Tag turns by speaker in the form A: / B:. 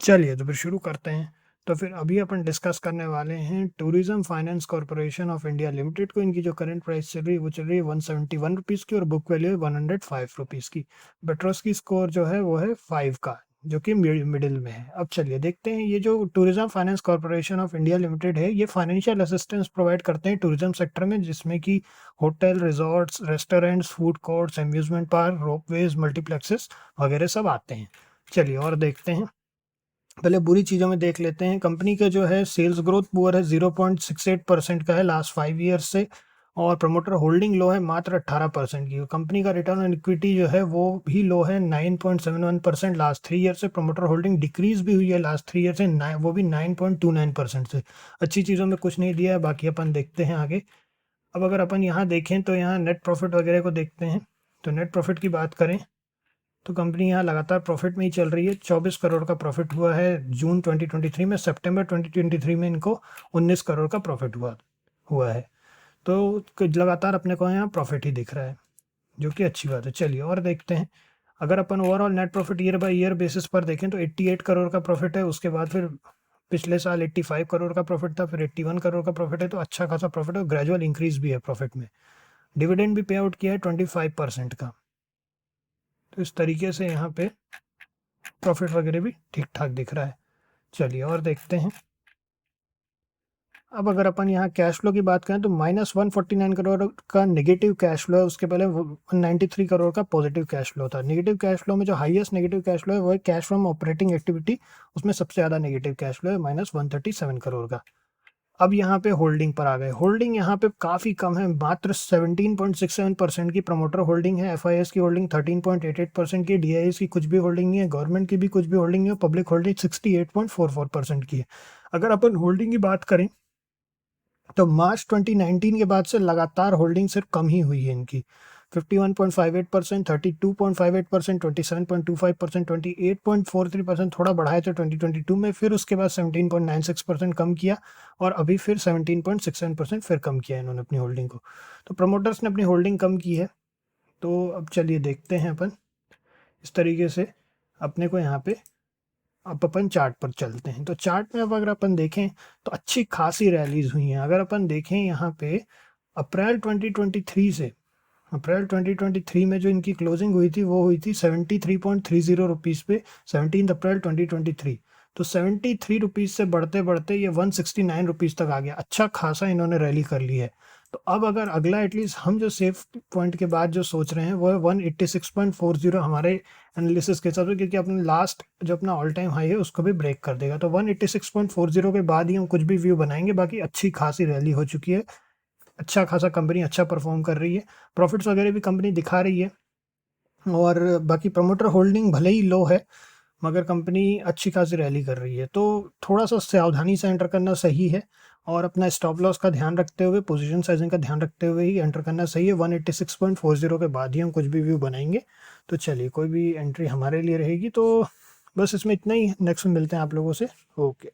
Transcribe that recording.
A: चलिए तो फिर शुरू करते हैं। तो फिर अभी अपन डिस्कस करने वाले हैं tourism finance corporation of India limited को। इनकी जो करंट प्राइस चल रही है वो चल रही है 171 रुपीज़ की और बुक वैल्यू है 105 रुपीज़ की। बेट्रोस की स्कोर जो है वो है 5 का, जो कि मिडिल में है। अब चलिए देखते हैं, ये जो tourism finance corporation of India limited है, ये फाइनेंशियल असिस्टेंस प्रोवाइड करते हैं टूरिज्म सेक्टर में, जिसमें कि hotel, resorts, restaurants, food courts, amusement park, ropeways, multiplexes वगैरह सब आते हैं। चलिए और देखते हैं। पहले बुरी चीज़ों में देख लेते हैं। कंपनी का जो है सेल्स ग्रोथ पुअर है, 0.68% का है लास्ट 5 ईयर्स से, और प्रमोटर होल्डिंग लो है मात्र 18% की। कंपनी का रिटर्न ऑन इक्विटी जो है वो भी लो है, 9.71% लास्ट 3 ईयर से। प्रमोटर होल्डिंग डिक्रीज भी हुई है लास्ट 3 ईयर से, वो भी 9.29% से। अच्छी चीज़ों में कुछ नहीं दिया है, बाकी अपन देखते हैं आगे। अब अगर अपन यहाँ देखें तो यहाँ नेट प्रॉफिट वगैरह को देखते हैं। तो नेट प्रॉफिट की बात करें तो कंपनी यहाँ लगातार प्रॉफिट में ही चल रही है। 24 करोड़ का प्रॉफिट हुआ है जून 2023 में। सितंबर 2023 में इनको 19 करोड़ का प्रॉफिट हुआ है। तो लगातार अपने को यहाँ प्रॉफिट ही दिख रहा है, जो कि अच्छी बात है। चलिए और देखते हैं। अगर अपन overall net profit year by year basis पर देखें तो 88 करोड़ का प्रॉफिट है। उसके बाद फिर पिछले साल 85 करोड़ का प्रॉफिट था, फिर 81 करोड़ का प्रॉफिट है। तो अच्छा खासा प्रॉफिट है, ग्रेजुअल इंक्रीज भी है प्रॉफिट में। डिविडेंड भी पे आउट किया है 25% का। तो इस तरीके से यहाँ पे प्रॉफिट वगैरह भी ठीक ठाक दिख रहा है। चलिए और देखते हैं। अब अगर अपन यहाँ कैश फ्लो की बात करें तो -149 करोड़ का नेगेटिव कैश फ्लो है। उसके पहले 193 करोड़ का पॉजिटिव कैश फ्लो था। नेगेटिव कैश फ्लो में जो हाईएस्ट नेगेटिव कैश फ्लो है वो है कैश फ्रॉम ऑपरेटिंग एक्टिविटी। उसमें सबसे ज़्यादा नेगेटिव कैश फ्लो है, -137 करोड़ का। अब यहाँ पे होल्डिंग पर आ गए। होल्डिंग यहाँ पे काफ़ी कम है, मात्र 17.67% की प्रमोटर होल्डिंग है। एफआईएस की होल्डिंग 13.88% की, डीआईएस की कुछ भी होल्डिंग नहीं है, गवर्नमेंट की भी कुछ भी होल्डिंग नहीं है, पब्लिक होल्डिंग 68.44% की है। अगर अपन होल्डिंग की बात करें तो मार्च 2019 के बाद से लगातार होल्डिंग सिर्फ कम ही हुई है इनकी। 51.58%, 32.58%, 27.25%, 28.43% थोड़ा बढ़ाया था 2022 में, फिर उसके बाद 17.96% कम किया, और अभी फिर 17.67% फिर कम किया इन्होंने अपनी होल्डिंग को। तो प्रमोटर्स ने अपनी होल्डिंग कम की है। तो अब चलिए देखते हैं अपन इस तरीके से अपने को यहाँ पे। अब अपन चार्ट पर चलते हैं। तो चार्ट में अब अगर अपन देखें तो अच्छी खासी रैलीज हुई हैं। अगर अपन देखें यहाँ पे अप्रैल 2023 से, अप्रैल 2023 में जो इनकी क्लोजिंग हुई थी वो हुई थी 73.30 रुपीज़ पे, 17 अप्रैल 2023। तो 73 रुपीज़ से बढ़ते बढ़ते ये 169 रुपीज़ तक आ गया। अच्छा खासा इन्होंने रैली कर ली है। तो अब अगर अगला एटलीस्ट हम जो सेफ पॉइंट के बाद जो सोच रहे हैं वो है 186.40 हमारे एनालिसिस के हिसाब से, क्योंकि अपने लास्ट जो अपना ऑल टाइम हाई है उसको भी ब्रेक कर देगा। तो 186.40 के बाद ही हम कुछ भी व्यू बनाएंगे। बाकी अच्छी खासी रैली हो चुकी है, अच्छा खासा कंपनी अच्छा परफॉर्म कर रही है, प्रॉफिट्स वगैरह भी कंपनी दिखा रही है। और बाकी प्रमोटर होल्डिंग भले ही लो है, मगर कंपनी अच्छी खासी रैली कर रही है। तो थोड़ा सा सावधानी से एंटर करना सही है, और अपना स्टॉप लॉस का ध्यान रखते हुए, पोजीशन साइजिंग का ध्यान रखते हुए ही एंटर करना सही है। 186.40 के बाद ही हम कुछ भी व्यू बनाएंगे। तो चलिए कोई भी एंट्री हमारे लिए रहेगी। तो बस इसमें इतना ही, नेक्स्ट में मिलते हैं आप लोगों से। ओके।